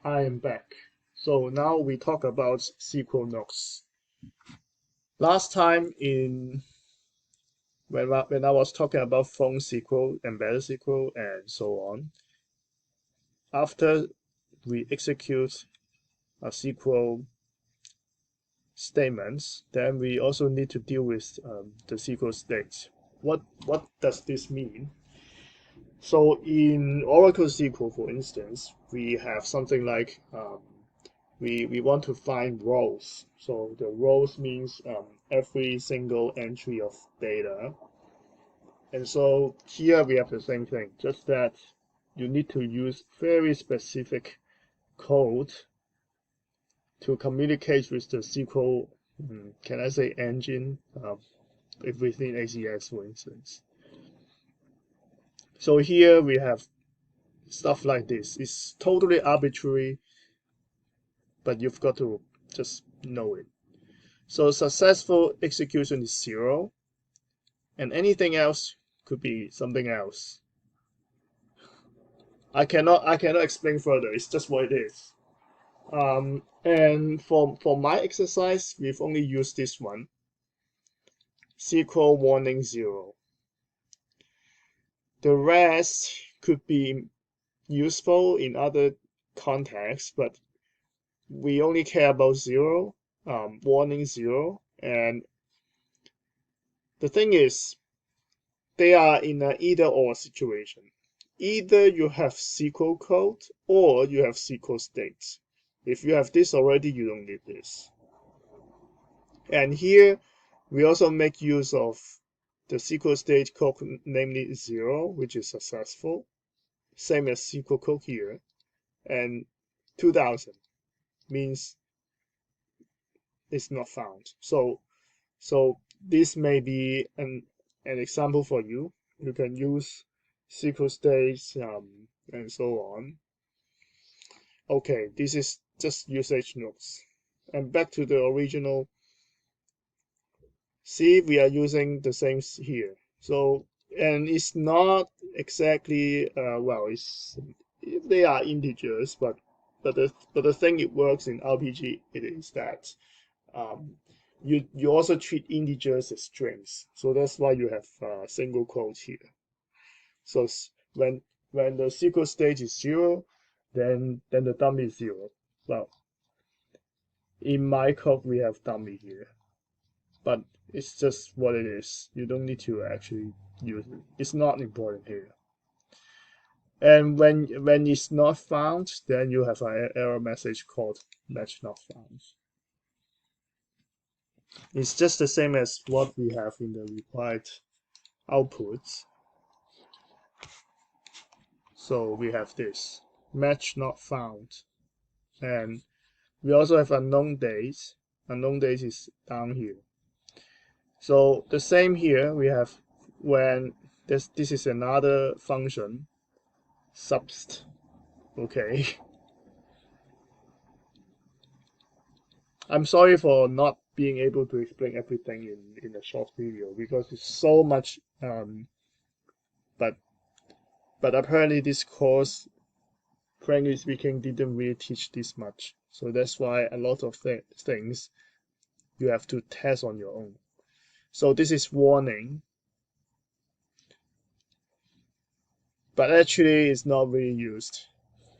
I am back. So now we talk about SQL nodes. Last time when I was talking about phone SQL, embedded SQL, and so on, after we execute a SQL statements, then we also need to deal with the SQL state. What does this mean? So in Oracle SQL, for instance, we have something like we want to find rows. So the rows means every single entry of data. And so here we have the same thing, just that you need to use very specific code to communicate with the SQL, can I say engine, within ACS, for instance. So here we have stuff like this. It's totally arbitrary, but you've got to just know it. So successful execution is 0, and anything else could be something else. I cannot explain further. It's just what it is. And for my exercise, we've only used this one. SQL warning 0. The rest could be useful in other contexts, but we only care about 0, warning 0, and the thing is, they are in an either-or situation. Either you have SQL code or you have SQL state. If you have this already, you don't need this. And here, we also make use of the SQL state code, namely 0, which is successful, same as SQL code here, and 2000 means it's not found. So this may be an example for you. You can use SQL states and so on. Okay, this is just usage notes. And back to the original. See, we are using the same here. So, and it's not exactly well, they are integers, but the thing it works in RPG it is that you also treat integers as strings. So that's why you have single quotes here. So when the SQL state is 0, then the dummy is 0. Well, in my code we have dummy here, but it's just what it is. You don't need to actually use it. It's not important here. And when it's not found, then you have an error message called match not found. It's just the same as what we have in the required outputs. So we have this match not found, and we also have unknown dates. Unknown dates is down here. So the same here, we have when this is another function, subst. Okay. I'm sorry for not being able to explain everything in a short video because it's so much. But apparently this course, frankly speaking, didn't really teach this much. So that's why a lot of things you have to test on your own. So this is warning, but actually it's not really used.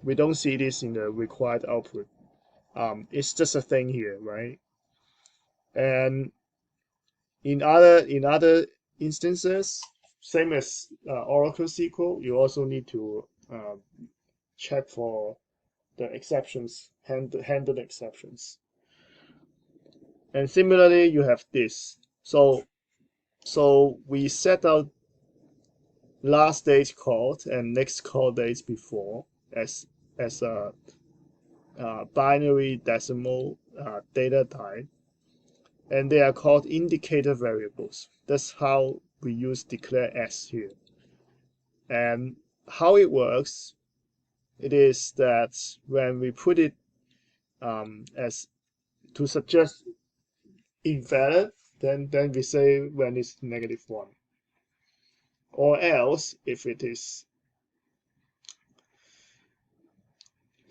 We don't see this in the required output. It's just a thing here, right? And in other instances, same as Oracle SQL, you also need to check for the exceptions, handle exceptions. And similarly, you have this. So we set out last date called and next call dates before as a binary decimal data type, and they are called indicator variables. That's how we use declare s here. And how it works, it is that when we put it as to suggest invalid, then we say when it's -1, or else if it is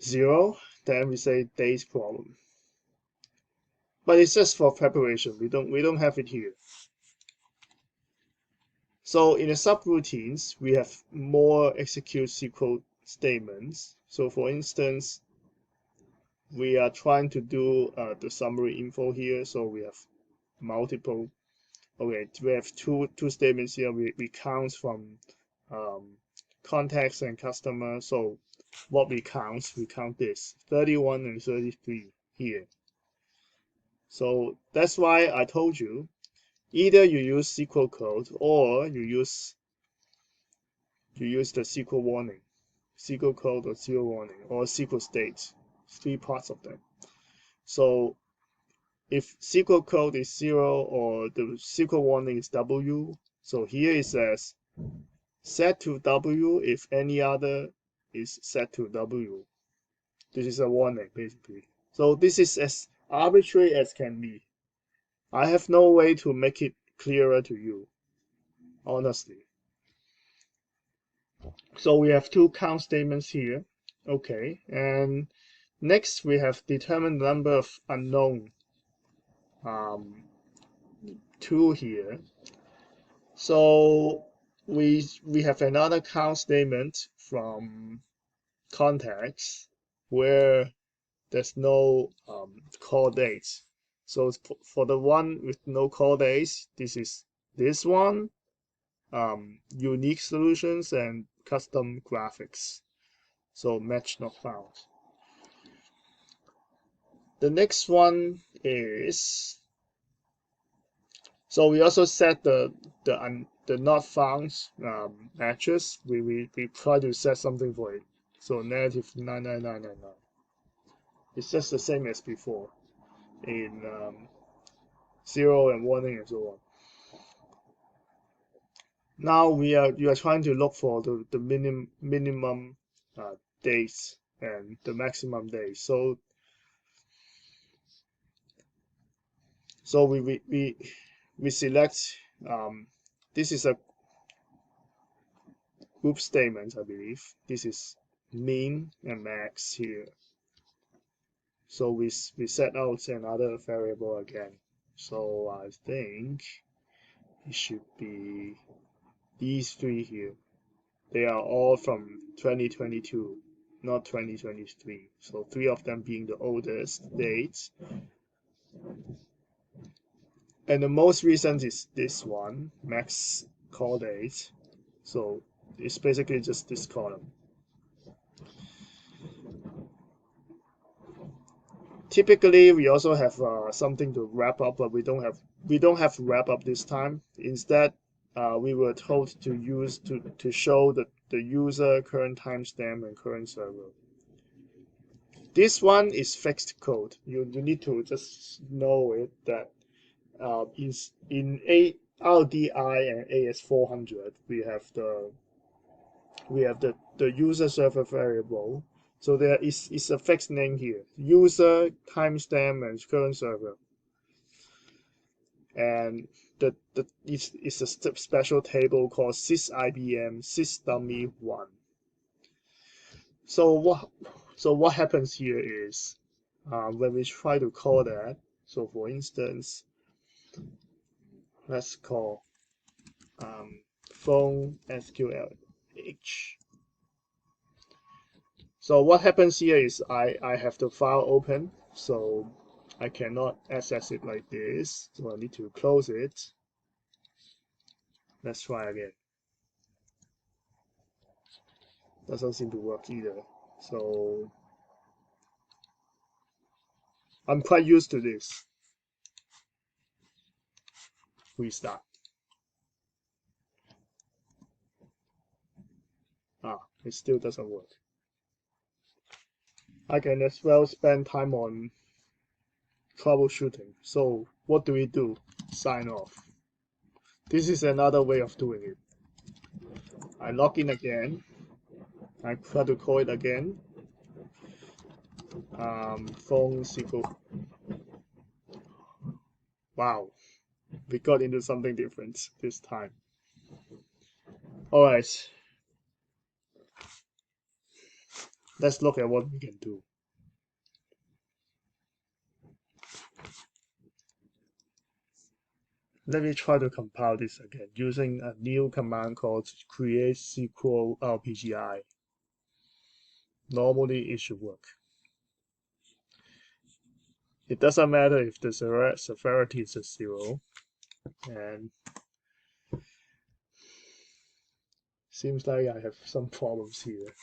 0, then we say dates problem. But it's just for preparation. We don't have it here. So in the subroutines, we have more execute SQL statements. So for instance, we are trying to do the summary info here. So we have multiple. Okay, we have two statements here. We count from context and customer. So what we count this 31 and 33 here. So that's why I told you either you use SQL code or you use the SQL warning, SQL code or SQL warning or SQL state, 3 parts of them. So if SQL code is 0 or the SQL warning is W, so here it says set to W if any other is set to W. This is a warning basically. So this is as arbitrary as can be. I have no way to make it clearer to you, honestly. So we have 2 count statements here. Okay, and next we have determined number of unknown 2 here. So we have another count statement from context where there's no call dates. So for the one with no call dates, this is this one, unique solutions and custom graphics. So match not found. The next one is, so we also set the not found matches. We try to set something for it. So negative 99999. It's just the same as before in 0 and warning and so on. Now you are trying to look for the minimum days and the maximum days. So we select this is a group statement, I believe. This is min and max here. So we set out another variable again. So I think it should be these 3 here. They are all from 2022, not 2023. So 3 of them being the oldest dates. And the most recent is this one, max call date. So it's basically just this column. Typically, we also have something to wrap up, but we don't have to wrap up this time. Instead, we were told to show the user current timestamp and current server. This one is fixed code. You need to just know it that in RDi and AS400 we have the user server variable. So there is a fixed name here: user, timestamp, and current server. And it's a special table called sys-IBM sysdummy1. So what happens here is when we try to call that. So for instance, let's call phone SQLH. So what happens here is I have the file open, so I cannot access it like this. So I need to close it. Let's try again. Doesn't seem to work either. So I'm quite used to this. Restart. It still doesn't work. I can as well spend time on troubleshooting. So what do we do? Sign off. This is another way of doing it. I log in again. I try to call it again. Phone SQL. Wow, we got into something different this time. All right. Let's look at what we can do. Let me try to compile this again using a new command called create SQLRPGI. Normally it should work. It doesn't matter if the severity is 0, and seems like I have some problems here.